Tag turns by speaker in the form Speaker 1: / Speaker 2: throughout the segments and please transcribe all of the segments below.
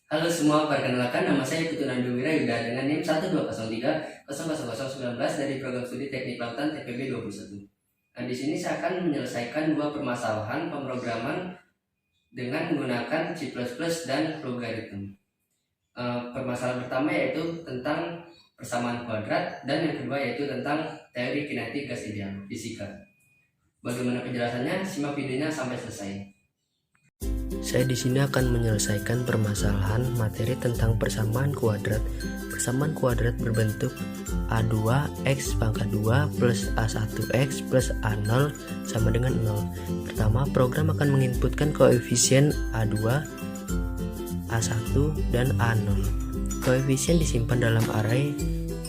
Speaker 1: Halo semua, perkenalkan nama saya Putu Nandowira Yuda dengan NIM 120300019 dari Program Studi Teknik Lautan TPB 21. Nah, di sini saya akan menyelesaikan dua permasalahan pemrograman dengan menggunakan C++ dan logaritma. Permasalahan pertama yaitu tentang persamaan kuadrat dan yang kedua yaitu tentang teori kinetik gas ideal fisika. Bagaimana penjelasannya? Simak videonya sampai selesai.
Speaker 2: Saya di sini akan menyelesaikan permasalahan materi tentang persamaan kuadrat. Persamaan kuadrat berbentuk A2x pangkat 2 plus A1x plus A0 sama dengan 0. Pertama, program akan menginputkan koefisien A2, A1, dan A0. Koefisien disimpan dalam array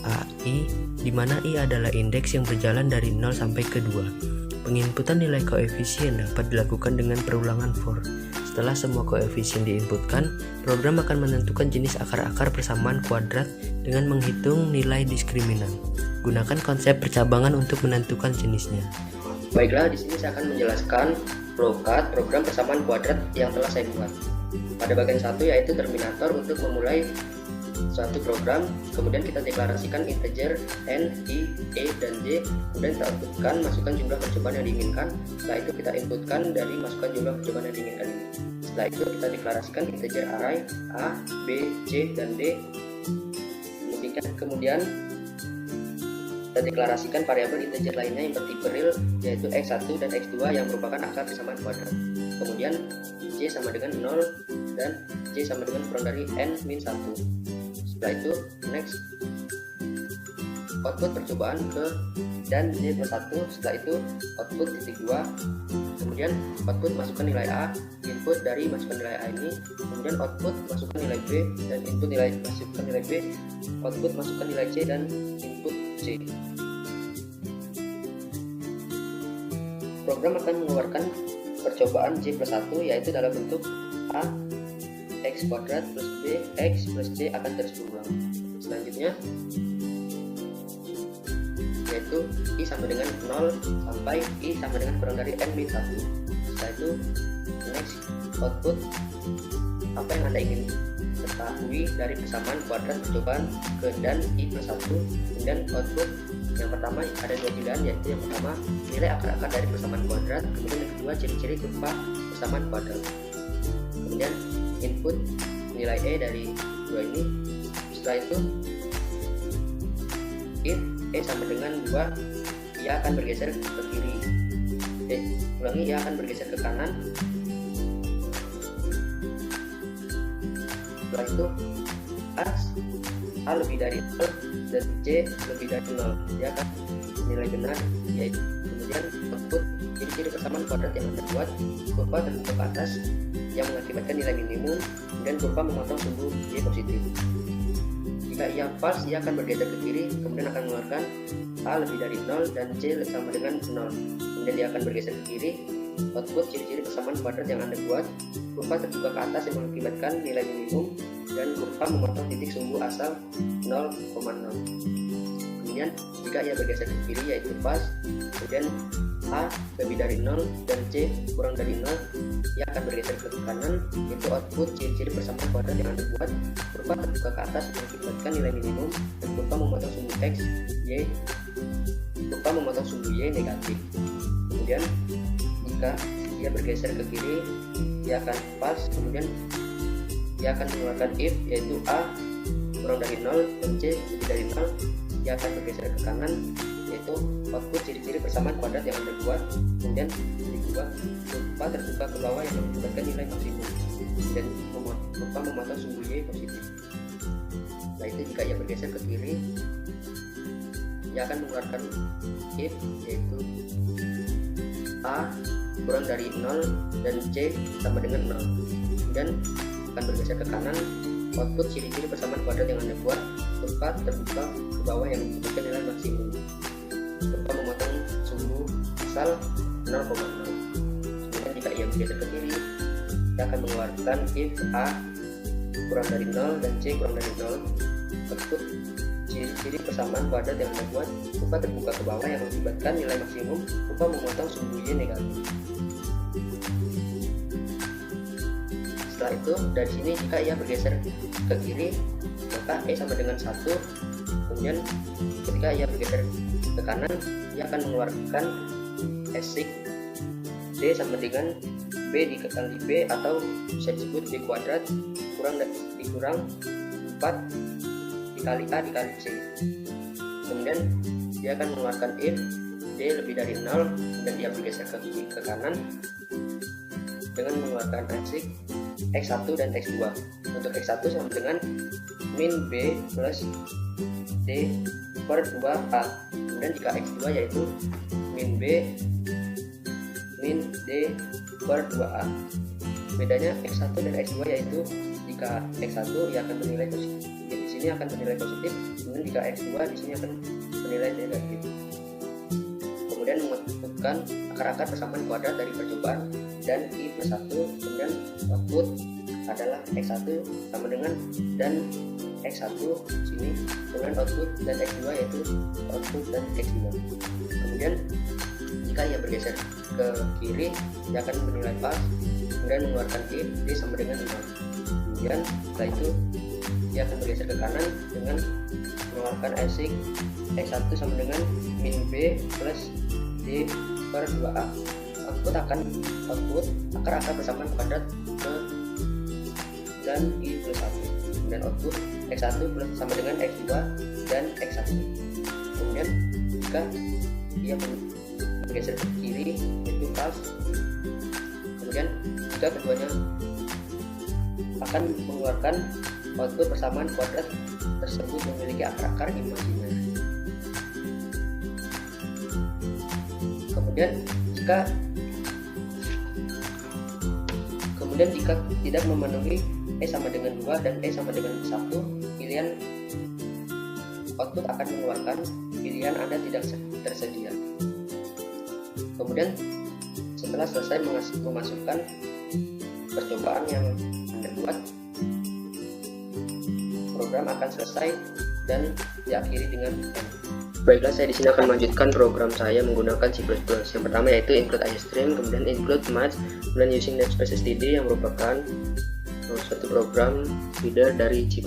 Speaker 2: AI, di mana I adalah indeks yang berjalan dari 0 sampai ke 2. Penginputan nilai koefisien dapat dilakukan dengan perulangan for. Setelah semua koefisien diinputkan, program akan menentukan jenis akar-akar persamaan kuadrat dengan menghitung nilai diskriminan. Gunakan konsep percabangan untuk menentukan jenisnya.
Speaker 3: Baiklah, di sini saya akan menjelaskan flowchart program persamaan kuadrat yang telah saya buat. Pada bagian satu yaitu terminator untuk memulai suatu program, kemudian kita deklarasikan integer n, i, e, dan j, kemudian kita outputkan masukkan jumlah percobaan yang diinginkan. Setelah itu kita inputkan dari masukkan jumlah percobaan yang diinginkan ini. Setelah itu kita deklarasikan integer array a, b, c, dan d. Kemudian kita deklarasikan variabel integer lainnya yang bertipe real yaitu x1 dan x2 yang merupakan akar persamaan kuadrat. Kemudian j sama dengan 0 dan j sama dengan kurang dari n-1. Setelah itu next output percobaan ke dan j plus 1. Setelah itu output titik 2. Kemudian output masukkan nilai a, input dari masukkan nilai a ini. Kemudian output masukkan nilai b dan input nilai masukkan nilai b. Output masukkan nilai c dan input c. Program akan mengeluarkan percobaan j plus 1 yaitu dalam bentuk a x kuadrat plus b x plus c akan terus berulang. Selanjutnya yaitu i sama dengan 0 sampai i sama dengan kurang dari n-1. Setelah itu next output apa yang Anda ingin ketahui dari persamaan kuadrat percobaan ke dan i plus 1. Kemudian output yang pertama ada dua pilihan, yaitu yang pertama nilai akar-akar dari persamaan kuadrat, kemudian yang kedua ciri-ciri kurva persamaan kuadrat. Kemudian input nilai e dari dua ini. Setelah itu if e sama dengan 2, ia akan bergeser ke kiri. Ulangi, ia akan bergeser ke kanan. Setelah itu a lebih dari 0 dan c lebih dari 0, dia akan nilai benar, yaitu kemudian output ciri-ciri persamaan kuadrat yang Anda buat, kurva terbuka ke atas yang mengakibatkan nilai minimum, kemudian kurva memotong sumbu y positif. Jika ia false, ia akan bergeser ke kiri, kemudian akan mengeluarkan a lebih dari 0 dan c sama dengan 0, kemudian dia akan bergeser ke kiri. Output ciri-ciri persamaan kuadrat yang Anda buat, kurva terbuka ke atas yang mengakibatkan nilai minimum, dan kurva memotong titik sumbu asal 0,0. Kemudian jika ia bergeser ke kiri yaitu pas, kemudian a lebih dari 0 dan c kurang dari 0, ia akan bergeser ke kanan, yaitu output ciri-ciri persamaan kuadrat yang Anda buat, kurva terbuka ke atas mengakibatkan nilai minimum, dan kurva memotong sumbu x, y, kurva memotong sumbu y negatif. Kemudian jika ia bergeser ke kiri, ia akan pas, kemudian ia akan mengeluarkan if, yaitu a kurang dari 0 dan c lebih dari 0, ia akan bergeser ke kanan, yaitu output ciri-ciri persamaan kuadrat yang Anda buat. Kemudian kedua, kurva terbuka ke bawah yang menunjukkan nilai maksimum, dan kurva memotong sumbu y positif. Nah, itu jika ia bergeser ke kiri, ia akan mengeluarkan if, yaitu a kurang dari 0 dan c sama dengan 0. Kemudian akan bergeser ke kanan, output ciri-ciri persamaan kuadrat yang Anda buat, kurva terbuka ke bawah yang menunjukkan nilai maksimum, kurva memotong sumbu asal 0,0. Kemudian jika ia bergeser ke kiri, kita akan mengeluarkan if a kurang dari 0 dan c kurang dari 0. Output ciri-ciri persamaan kuadrat yang Anda buat, kurva terbuka ke bawah yang mengakibatkan nilai maksimum, kurva memotong sumbu y negatif. Setelah Setelah itu dari sini jika ia bergeser ke kiri, maka E sama dengan 1. Kemudian ketika ia bergeser ke kanan, ia akan mengeluarkan S6 D sama dengan B dikali B, atau bisa disebut B kuadrat dikurang 4 dikali A dikali C. Kemudian dia akan mengeluarkan if D lebih dari 0 dan dia bergeser ke kiri ke kanan dengan mengeluarkan X1 dan X2. Untuk X1 sama dengan min B plus D per 2A. Kemudian jika X2 yaitu min B min D per 2A. Bedanya X1 dan X2 yaitu jika X1 ia akan bernilai positif, di sini akan bernilai positif, kemudian jika X2 di sini akan bernilai negatif. Kemudian menentukan akar-akar persamaan kuadrat dari percobaan dan I plus 1, kemudian output adalah X1 sama dengan dan X1 sini, kemudian output dan X2 yaitu output dan X2. Kemudian jika ia bergeser ke kiri, ia akan bernilai pas, kemudian mengeluarkan if D sama dengan 5. Kemudian setelah itu dia akan bergeser ke kanan dengan mengeluarkan X1 sama dengan min B plus D per 2A. Output akar-akar persamaan kuadrat ke dan I plus 1. Dan output X1 plus sama dengan X2 dan X1. Kemudian jika dia bergeser ke kiri itu pas, kemudian jika keduanya akan mengeluarkan output persamaan kuadrat tersebut memiliki akar-akar imajiner. Kemudian jika tidak memenuhi E sama dengan 2 dan E sama dengan 1, pilihan output akan mengeluarkan pilihan Anda tidak tersedia. Kemudian setelah selesai memasukkan percobaan yang Anda buat, program akan selesai dan diakhiri dengan N. Baiklah, saya di sini akan melanjutkan program saya menggunakan C++. Yang pertama yaitu include IStream, kemudian include match, kemudian using namespace std yang merupakan suatu program feeder dari C++.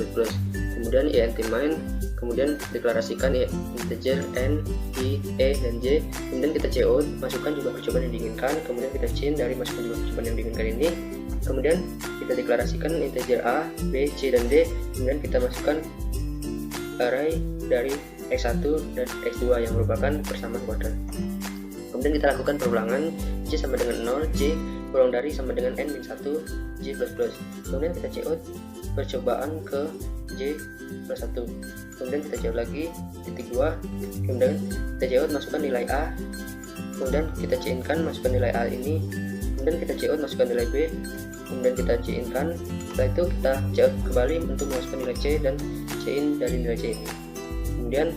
Speaker 3: Kemudian int-main, kemudian deklarasikan integer n, i, e, dan j. Kemudian kita cout, masukkan jumlah percobaan yang diinginkan. Kemudian kita chain dari masukkan jumlah percobaan yang diinginkan ini. Kemudian kita deklarasikan integer a, b, c, dan d. Kemudian kita masukkan array dari X1 dan X2 yang merupakan persamaan kuadrat. Kemudian kita lakukan perulangan J sama dengan 0, J kurang dari sama dengan N min 1, J plus plus. Kemudian kita cout percobaan ke J plus 1. Kemudian kita cout lagi titik 2. Kemudian kita cout masukkan nilai A. Kemudian kita chainkan masukkan nilai A ini. Kemudian kita cout masukkan nilai B. Kemudian kita chainkan. Setelah itu kita cout kembali untuk memasukkan nilai C dan chain dari nilai C ini. Kemudian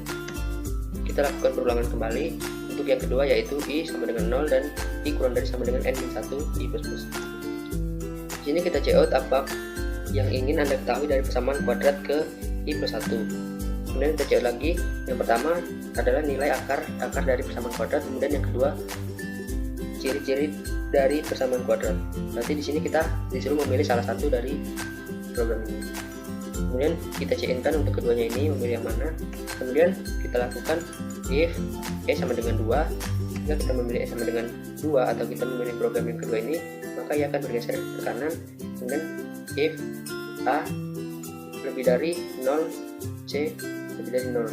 Speaker 3: kita lakukan perulangan kembali untuk yang kedua yaitu I sama dengan 0 dan I kurang dari sama dengan N min 1 I plus plus. Di sini kita cout apa yang ingin Anda ketahui dari persamaan kuadrat ke I plus 1. Kemudian kita cout lagi. Yang pertama adalah nilai akar dari persamaan kuadrat, kemudian yang kedua ciri-ciri dari persamaan kuadrat. Nanti di sini kita disuruh memilih salah satu dari program ini. Kemudian kita chainkan untuk keduanya ini, memilih yang mana. Kemudian kita lakukan if E sama dengan 2. Jika kita memilih E sama dengan 2 atau kita memilih program yang kedua ini, maka ia akan bergeser ke kanan. Kemudian if A lebih dari 0, C lebih dari 0.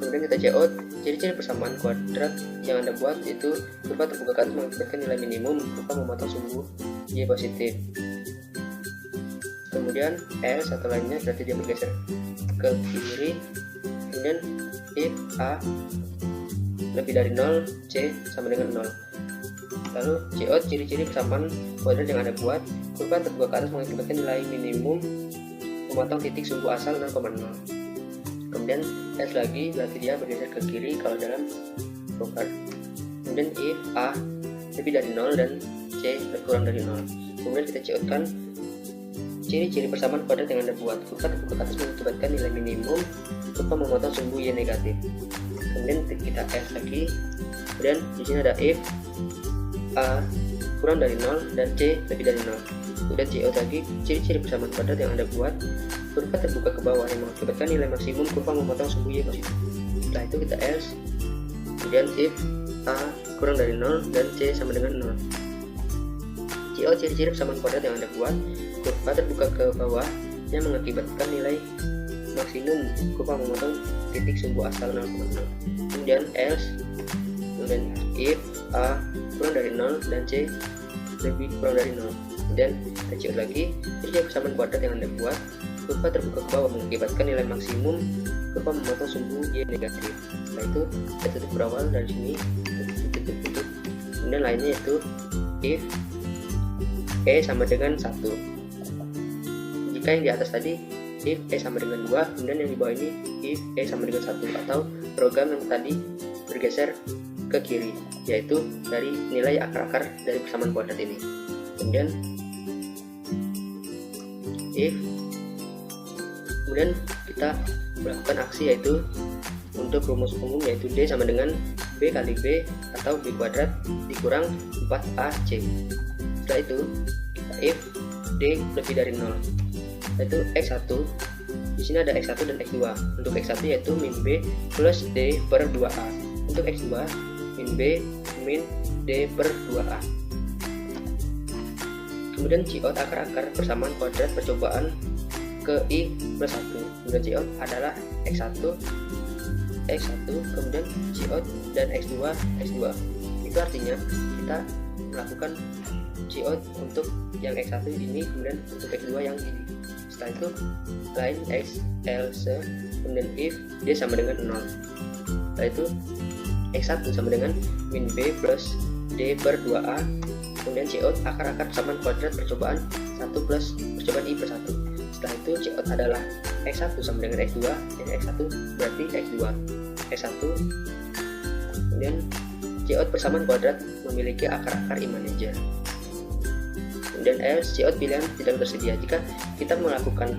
Speaker 3: Kemudian kita cout ciri-ciri persamaan kuadrat yang Anda buat, itu kurva terbuka ke atas mengakibatkan nilai minimum berupa memotong sumbu Y positif. Kemudian L satu lainnya berarti dia bergeser ke kiri. Kemudian if A lebih dari 0, C sama dengan 0. Lalu cout ciri-ciri persamaan kuadrat yang Anda buat, kurva terbuka ke atas mengakibatkan nilai minimum memotong titik sumbu asal 0,0. Kemudian S lagi berarti dia bergeser ke kiri kalau dalam program. Kemudian if A lebih dari 0 dan C kurang dari 0. Kemudian kita coutkan ciri-ciri persamaan kuadrat yang Anda buat, kurva terbuka ke atas mengakibatkan nilai minimum berupa memotong sumbu Y negatif. Kemudian kita S lagi. Kemudian di sini ada if A kurang dari 0 dan C lebih dari 0. Kemudian CO lagi, ciri-ciri persamaan kuadrat yang Anda buat, kurva terbuka ke bawah yang mengakibatkan nilai maksimum kurva memotong sumbu Y positif. Setelah itu kita else, kemudian if A kurang dari 0 dan C sama dengan 0. CO ciri-ciri persamaan kuadrat yang Anda buat, kurva terbuka ke bawah yang mengakibatkan nilai maksimum kurva memotong titik sumbu asal 0,0. Kemudian else, kemudian if A kurang dari 0 dan C lebih kurang dari 0. Kemudian kita cek lagi, ciri persamaan kuadrat yang Anda buat, kurva terbuka ke bawah mengakibatkan nilai maksimum kurva memotong sumbu Y negatif. Setelah itu kita tutup berawal dari sini, tutup. Kemudian lainnya yaitu if E sama dengan 1. Jika yang di atas tadi if E sama dengan 2, kemudian yang di bawah ini if E sama dengan 1, atau program yang tadi bergeser ke kiri, yaitu dari nilai akar-akar dari persamaan kuadrat ini. Kemudian if, kemudian kita melakukan aksi yaitu untuk rumus umum yaitu D sama dengan B kali B atau B kuadrat dikurang 4AC. Setelah itu kita if D lebih dari 0, yaitu X1. Di sini ada X1 dan X2. Untuk X1 yaitu min B plus D per 2A. Untuk X2 min B min D per 2A. Kemudian Cout akar-akar persamaan kuadrat percobaan ke I plus 1. Kemudian Cout adalah X1, kemudian Cout dan X2. Itu artinya kita melakukan Cout untuk yang X1 ini, kemudian untuk X2 yang ini. Setelah itu line X, else, kemudian if D sama dengan 0. Setelah itu X1 sama dengan min B plus D per 2A. Kemudian Cout akar-akar persamaan kuadrat percobaan 1 plus percobaan I per 1. Setelah itu Cout adalah X1 sama dengan X2, dan X1 berarti X2. X1, kemudian Cout persamaan kuadrat memiliki akar-akar imanager. Kemudian else, Cout pilihan tidak tersedia. Jika kita melakukan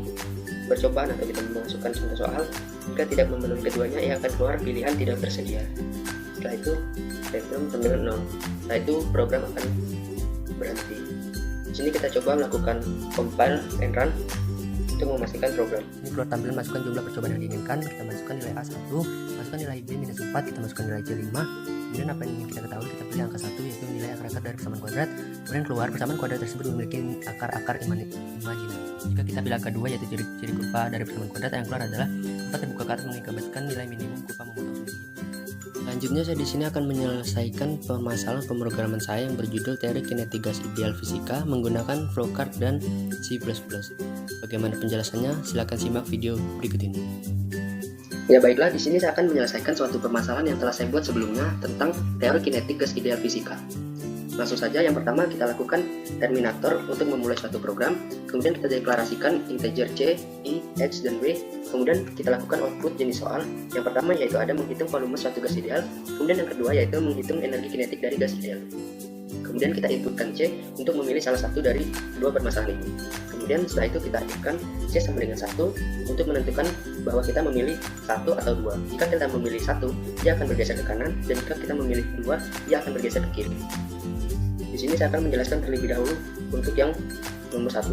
Speaker 3: percobaan atau kita memasukkan contoh soal, jika tidak memenuhi keduanya, ia akan keluar pilihan tidak tersedia. Setelah itu spectrum sama dengan 0. Setelah itu program akan berhenti. Di sini kita coba melakukan compile and run untuk memastikan program.
Speaker 2: Ini keluar tampilan masukkan jumlah percobaan yang diinginkan. Kita masukkan nilai A1, masukkan nilai B-4, kita masukkan nilai C5. Kemudian apa yang ingin kita ketahui, kita pilih angka 1 yaitu nilai akar-akar dari persamaan kuadrat. Kemudian keluar persamaan kuadrat tersebut memiliki akar-akar imaginary. Jika kita pilih angka 2 yaitu ciri kurva dari persamaan kuadrat, yang keluar adalah kurva terbuka ke atas mengakibatkan nilai minimum kurva memotong sumbu. Selanjutnya saya di sini akan menyelesaikan permasalahan pemrograman saya yang berjudul Teori Kinetik Gas Ideal Fisika menggunakan flowchart dan C++. Bagaimana penjelasannya? Silakan simak video berikut ini.
Speaker 3: Ya baiklah, di sini saya akan menyelesaikan suatu permasalahan yang telah saya buat sebelumnya tentang teori kinetik gas ideal fisika. Langsung saja, yang pertama kita lakukan terminator untuk memulai suatu program, kemudian kita deklarasikan integer C, I, X, dan Y, kemudian kita lakukan output jenis soal. Yang pertama yaitu ada menghitung volume suatu gas ideal, kemudian yang kedua yaitu menghitung energi kinetik dari gas ideal. Kemudian kita inputkan C untuk memilih salah satu dari dua permasalahan ini. Kemudian setelah itu kita aktifkan C sama dengan 1 untuk menentukan bahwa kita memilih 1 atau 2. Jika kita memilih 1, dia akan bergeser ke kanan, dan jika kita memilih 2, dia akan bergeser ke kiri. Di sini saya akan menjelaskan terlebih dahulu untuk yang nomor 1.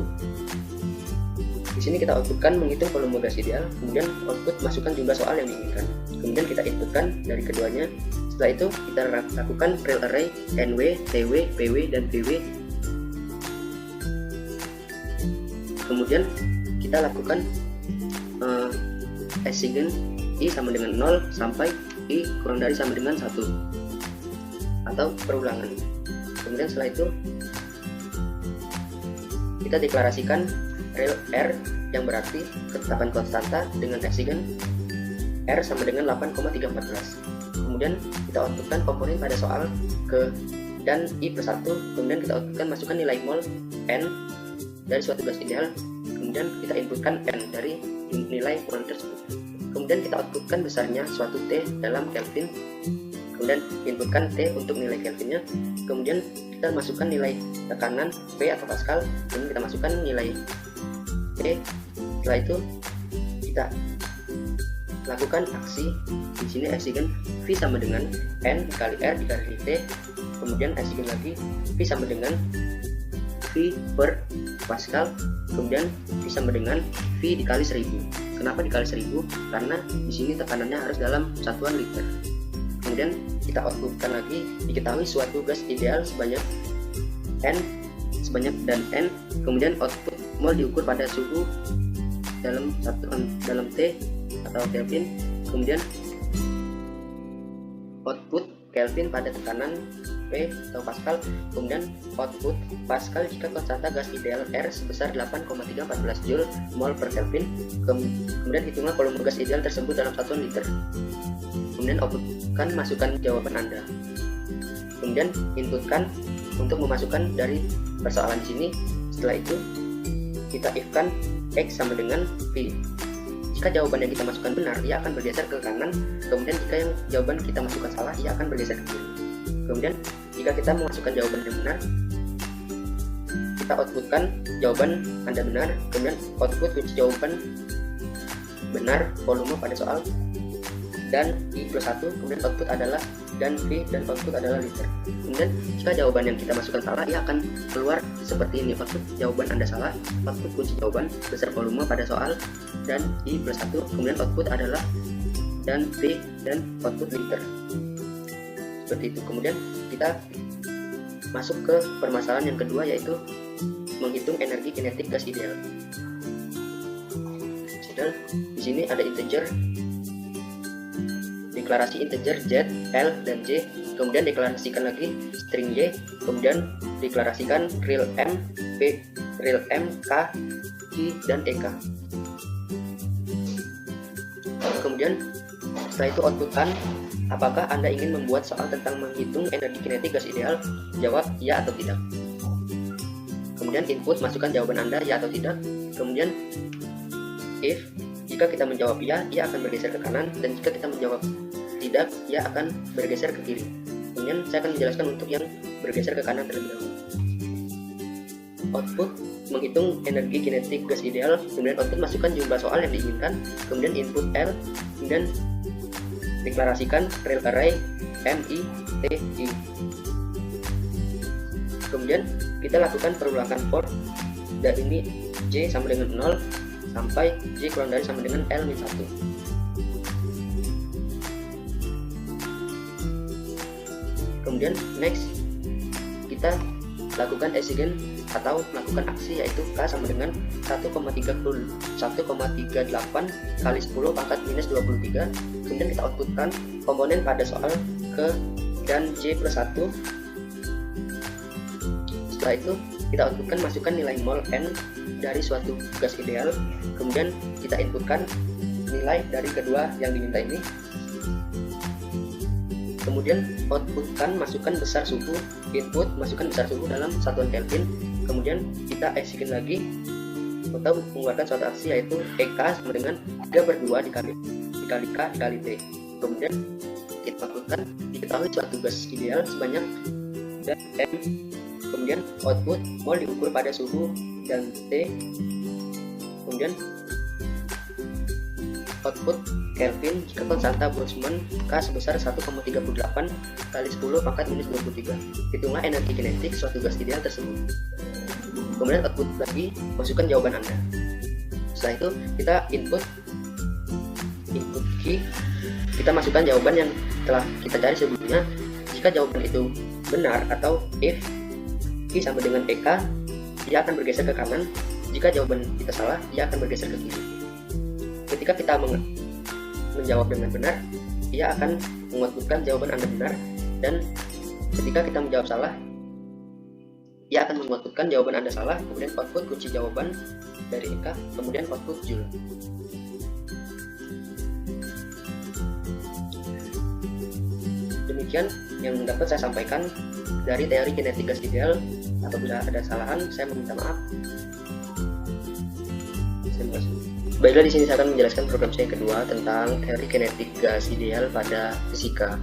Speaker 3: Di sini kita outputkan menghitung volume gas ideal, kemudian output masukkan jumlah soal yang diinginkan. Kemudian kita inputkan dari keduanya. Setelah itu kita lakukan real array NW, TW, PW, dan PW. Kemudian kita lakukan exigent I sama dengan 0 sampai I kurang dari sama dengan 1 atau perulangan. Kemudian setelah itu kita deklarasikan real R yang berarti ketetapan konstanta dengan exigent R sama dengan 8,314. Kemudian kita outputkan komponen pada soal ke dan I plus 1. Kemudian kita outputkan masukkan nilai mol N dari suatu gas ideal, kemudian kita inputkan N dari nilai ukuran tersebut. Kemudian kita outputkan besarnya suatu T dalam Kelvin, kemudian inputkan T untuk nilai Kelvinnya. Kemudian kita masukkan nilai tekanan P atau Pascal, kemudian kita masukkan nilai T. Setelah itu kita lakukan aksi. Di sini exigent V sama dengan N dikali R dikali T. kemudian hasilkan lagi V sama dengan V per Pascal, kemudian V sama dengan V dikali 1000. Kenapa dikali 1000? Karena di sini tekanannya harus dalam satuan liter. Kemudian kita outputkan lagi, diketahui suatu gas ideal sebanyak N, kemudian output mol diukur pada suhu dalam T atau Kelvin, kemudian output Kelvin pada tekanan P atau Pascal, kemudian output Pascal jika konstanta gas ideal R sebesar 8,314 Joule mol per Kelvin, kemudian hitunglah volume gas ideal tersebut dalam satuan liter. Kemudian outputkan, masukkan jawaban Anda. Kemudian inputkan untuk memasukkan dari persoalan di sini. Setelah itu kita if-kan X sama dengan V. Jika jawaban yang kita masukkan benar, ia akan bergeser ke kanan. Kemudian jika yang jawaban kita masukkan salah, ia akan bergeser ke kiri. Kemudian jika kita memasukkan jawaban yang benar, kita outputkan jawaban Anda benar. Kemudian output kunci jawaban benar volume pada soal dan I plus 1, kemudian output adalah dan V dan output adalah liter. Kemudian jika jawaban yang kita masukkan salah, ia akan keluar seperti ini. Output jawaban Anda salah, output kunci jawaban besar volume pada soal dan I plus 1, kemudian output adalah dan V dan output liter. Seperti itu. Kemudian kita masuk ke permasalahan yang kedua, yaitu menghitung energi kinetik gas ideal. Dan di sini ada integer, deklarasi integer Z, L, dan J, kemudian deklarasikan lagi string Y, kemudian deklarasikan real M, P, real M, K, I, dan EK. Kemudian setelah itu outputkan apakah Anda ingin membuat soal tentang menghitung energi kinetik gas ideal. Jawab ya atau tidak. Kemudian input, masukkan jawaban Anda ya atau tidak. Kemudian if, jika kita menjawab ya, ia akan bergeser ke kanan, dan jika kita menjawab tidak, ia akan bergeser ke kiri. Kemudian saya akan menjelaskan untuk yang bergeser ke kanan terlebih dahulu. Output menghitung energi kinetik gas ideal, kemudian output masukkan jumlah soal yang diinginkan, kemudian input L, kemudian deklarasikan real array MI TI. Kemudian kita lakukan perulangan for, dan ini J sama dengan 0 sampai J kurang dari sama dengan L min 1. Kemudian next kita lakukan exigen atau melakukan aksi, yaitu K sama dengan 1,38 kali 10 pangkat minus 23. Kemudian kita outputkan komponen pada soal ke dan J plus 1. Setelah itu kita outputkan, masukkan nilai mol N dari suatu gas ideal, kemudian kita inputkan nilai dari kedua yang diminta ini. Kemudian outputkan, masukkan besar suhu, input, masukkan besar suhu dalam satuan Kelvin. Kemudian kita exigen lagi atau mengeluarkan suatu aksi, yaitu EK sama dengan 3/2 dikali K dikali T. Kemudian kita outputkan, diketahui suatu gas ideal sebanyak dan M. Kemudian output mol diukur pada suhu dan T. Kemudian output Kelvin jika konstanta Boltzmann K sebesar 1,38 kali 10 pangkat minus 23. Hitunglah energi kinetik suatu gas ideal tersebut. Kemudian output lagi, masukkan jawaban Anda. Setelah itu kita input key, kita masukkan jawaban yang telah kita cari sebelumnya. Jika jawaban itu benar atau if key sama dengan EK, ia akan bergeser ke kanan. Jika jawaban kita salah, ia akan bergeser ke kiri. Ketika kita menjawab dengan benar, ia akan mengoutputkan jawaban Anda benar, dan ketika kita menjawab salah, ia akan mengoutputkan jawaban Anda salah. Kemudian output kunci jawaban dari EK, kemudian output Joule. Demikian yang dapat saya sampaikan dari teori kinetik gas ideal. Apabila ada kesalahan, saya meminta maaf. Terima kasih. Baiklah, di sini saya akan menjelaskan program saya yang kedua tentang teori kinetik gas ideal pada fisika.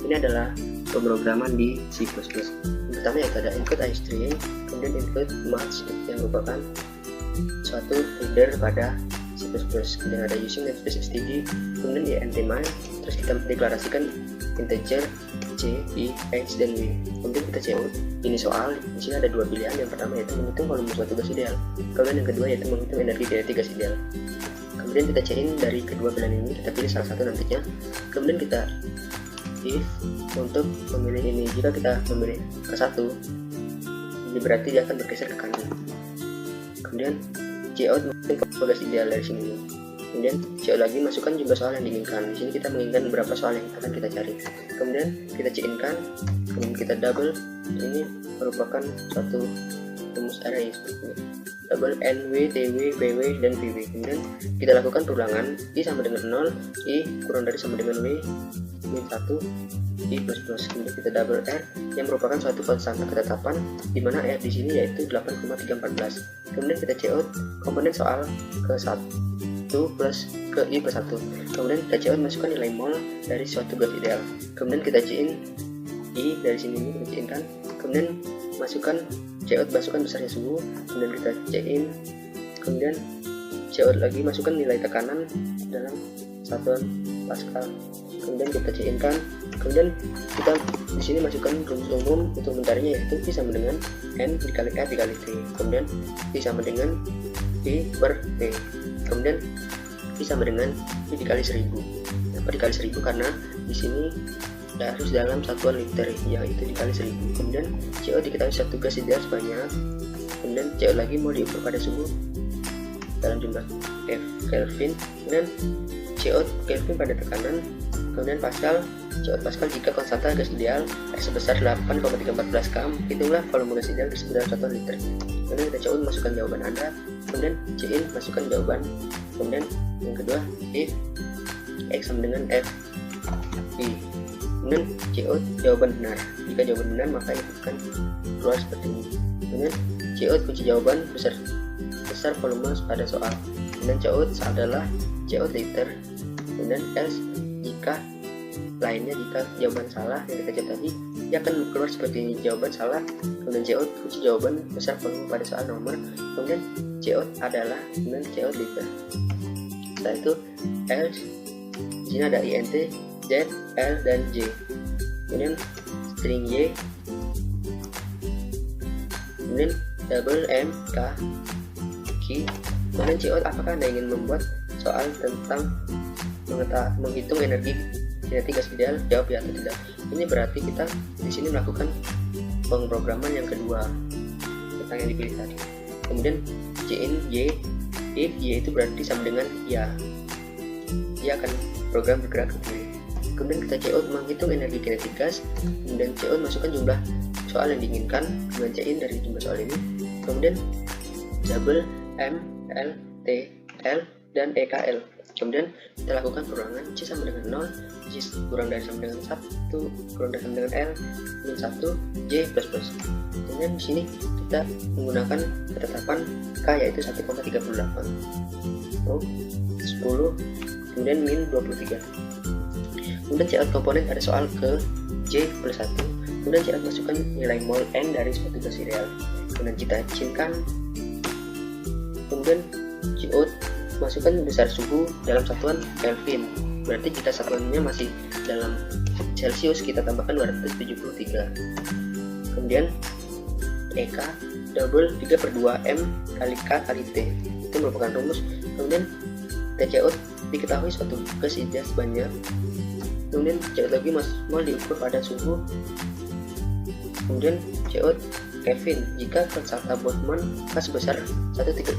Speaker 3: Ini adalah pemrograman di C++. Yang pertama yaitu ada include iString, kemudian include match yang merupakan suatu header pada C++. Kemudian ada using namespace std, kemudian di ntmine, terus kita deklarasikan integer C, I, X, dan Y. kemudian kita COUT ini soal. Di sini ada dua pilihan, yang pertama yaitu menghitung volume suatu gas ideal, kemudian yang kedua yaitu menghitung energi kinetik gas ideal. Kemudian kita chain dari kedua pilihan ini, kita pilih salah satu nantinya. Kemudian kita if untuk memilih ini. Jika kita memilih ke satu, ini berarti dia akan bergeser ke kanan. Kemudian COUT menghitung gas ideal dari sini. Kemudian COUT lagi, masukkan jumlah soal yang diinginkan. Di sini kita menginginkan beberapa soal yang akan kita cari. Kemudian kita chainkan, kemudian kita double. Ini merupakan suatu rumus array seperti ini. Double NW, TW, PW, dan PW. Kemudian kita lakukan perulangan. I sama dengan 0, I kurang dari sama dengan W, min 1, I plus plus. Kemudian kita double R yang merupakan suatu konstanta ketetapan, di mana R di sini yaitu 8,314. Kemudian kita COUT komponen soal ke 1 plus ke I plus 1. Kemudian kita COUT masukkan nilai mol dari suatu gas ideal. Kemudian kita chain I dari sini kita chainkan. Kemudian masukkan COUT, masukkan besarnya suhu. Kemudian kita chain. Kemudian COUT lagi, masukkan nilai tekanan dalam satuan Pascal. Kemudian kita chainkan. Kemudian kita di sini masukkan rumus umum untuk mencarinya, yaitu I sama dengan N dikali R dikali T. Kemudian I sama dengan I per T. Kemudian I sama dengan I dikali 1000. Kenapa dikali 1000? Karena di sini harus dalam satuan liter, yaitu dikali 1000. Kemudian COUT diketahui satu gas ideal sebanyak. Kemudian COUT lagi mau diukur pada suhu dalam jumlah F Kelvin. Kemudian COUT Kelvin pada tekanan. Kemudian Pascal, COUT Pascal jika konstanta gas ideal R sebesar 8,314 km. Hitunglah volume gas ideal tersebut dalam satuan liter. Kemudian kita COUT, masukkan jawaban Anda. Kemudian chain, masukkan jawaban. Kemudian yang kedua if X sama dengan F I. Kemudian COUT jawaban benar. Jika jawaban benar maka itu akan keluar seperti ini. Kemudian COUT kunci jawaban besar volume pada soal. Kemudian COUT adalah COUT liter. Kemudian S jika lainnya, jika jawaban salah yang kita jawab tadi, dia akan keluar seperti ini, jawaban salah. Kemudian COUT kunci jawaban besar volume pada soal nomor. Kemudian COUT adalah, kemudian COUT liter. Setelah itu L, di sini ada INT, Z, L, dan J. Kemudian string Y. Kemudian double M, K, Q. Kemudian COUT, apakah Anda ingin membuat soal tentang menghitung energi kinetik gas ideal? Jawab ya atau tidak. Ini berarti kita di sini melakukan pemrograman yang kedua tentang yang dipilih tadi. Kemudian chain Y, if Y itu berarti sama dengan ya, dia akan program bergerak ke kiri. Kemudian kita COUT menghitung energi kinetik gas. Kemudian COUT masukkan jumlah soal yang diinginkan. Kemudian chain dari jumlah soal ini. Kemudian double M, L, T, L, dan EKL. Kemudian kita lakukan perulangan. C sama dengan 0, J kurang dari sama dengan 1, kurang dari sama dengan L, min 1, J plus plus. Kemudian di sini kita menggunakan ketetapan K yaitu 1,38, 10, kemudian min 23. Kemudian COUT komponen pada soal ke J plus 1. Kemudian COUT masukkan nilai mol N dari suatu gas ideal. Kemudian kita chainkan. Kemudian COUT masukkan besar suhu dalam satuan Kelvin. Berarti jika satuannya masih dalam Celcius, kita tambahkan 273. Kemudian EK double 3/2 M kali K kali T. Itu merupakan rumus. Kemudian COUT diketahui suatu gas ideal sebanyak. Kemudian COUT lagi mau diukur pada suhu. Kemudian COUT Kelvin jika konstanta Boltzmann K sebesar 1,38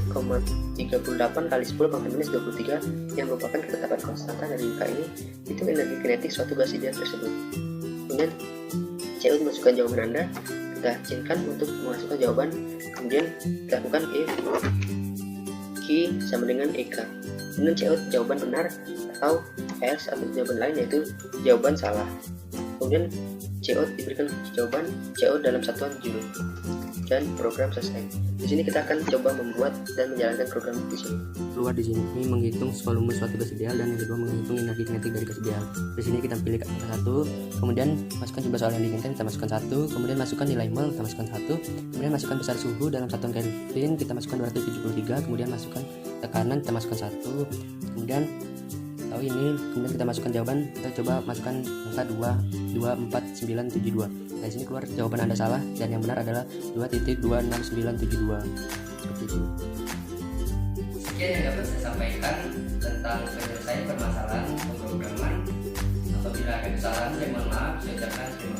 Speaker 3: kali 10 pangkat minus 23 yang merupakan ketetapan konstanta dari K ini, itu energi kinetik suatu gas ideal tersebut. Kemudian COUT masukkan jawaban Anda, kita chainkan untuk memasukkan jawaban. Kemudian kita lakukan if Q sama dengan EK. Kemudian COUT jawaban benar atau else atau jawaban lain yaitu jawaban salah. Kemudian COUT diberikan jawaban COUT dalam satuan joule dan program selesai. Di sini kita akan coba membuat dan menjalankan program di sini.
Speaker 2: Keluar di sini menghitung volume suatu gas ideal dan yang kedua menghitung energi kinetik dari gas ideal. Di sini kita pilih kata satu, kemudian masukkan jumlah soal yang diinginkan, kita masukkan 1, kemudian masukkan nilai mol, kita masukkan 1, kemudian masukkan besar suhu dalam satuan Kelvin, kita masukkan 273, kemudian masukkan tekanan, kita masukkan 1, kemudian tahu ini, kemudian kita masukkan jawaban, kita coba masukkan angka 2, 4, 9, 7, 2. Kita Nah, di sini keluar jawaban Anda salah dan yang benar adalah 2.26972. Seperti itu.
Speaker 1: Sekian yang dapat saya sampaikan tentang penyelesaian permasalahan pemrograman. Apabila ada kesalahan, saya mohon maaf. Saya ucapkan terima